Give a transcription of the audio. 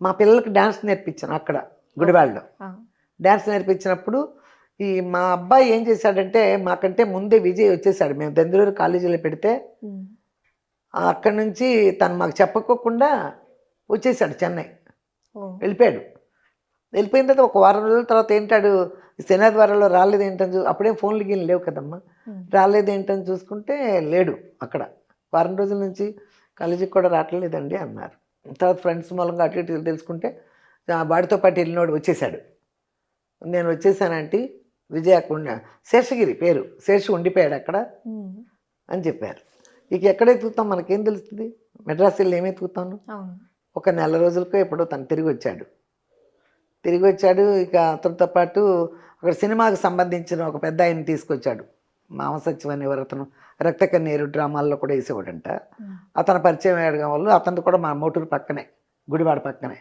మా పిల్లలకి డ్యాన్స్ నేర్పించాను అక్కడ గుడివాడలో. డ్యాన్స్ నేర్పించినప్పుడు ఈ మా అబ్బాయి ఏం చేశాడంటే మాకంటే ముందే విజయ్ వచ్చేసాడు. మేము దెందులూరు కాలేజీలో పెడితే అక్కడి నుంచి తను మాకు చెప్పకోకుండా వచ్చేసాడు చెన్నై. వెళ్ళిపోయాడు. వెళ్ళిపోయిన తర్వాత ఒక వారం రోజుల తర్వాత ఏంటాడు శనివారంలో రాలేదు ఏంటని అప్పుడేం ఫోన్లు గీళ్ళు లేవు కదమ్మా. రాలేదు ఏంటని చూసుకుంటే లేడు అక్కడ. వారం రోజుల నుంచి కాలేజీకి కూడా రావట్లేదండి అన్నారు. తర్వాత ఫ్రెండ్స్ మూలంగా అటు ఇటు తెలుసుకుంటే వాడితో పాటు వెళ్ళినోడు వచ్చేసాడు. నేను వచ్చేసానంటే విజయ అక్కడ శేషగిరి పేరు శేషు ఉండిపోయాడు అక్కడ అని చెప్పారు. ఇక ఎక్కడ ఎత్తుకుతాం మనకేం తెలుస్తుంది, మెడ్రాస్ వెళ్ళి ఏమి ఎత్తుకుతాను. ఒక నెల రోజులకో ఎప్పుడో తను తిరిగి వచ్చాడు. ఇక అతనితో పాటు అక్కడ సినిమాకి సంబంధించిన ఒక పెద్ద ఆయన తీసుకొచ్చాడు. మామసత్యం అనేవారు, అతను రక్త కన్నీరు డ్రామాల్లో కూడా వేసేవాడంట. అతను పరిచయం అయ్యడం వల్ల అతను కూడా మా మోటూరు పక్కనే గుడివాడ పక్కనే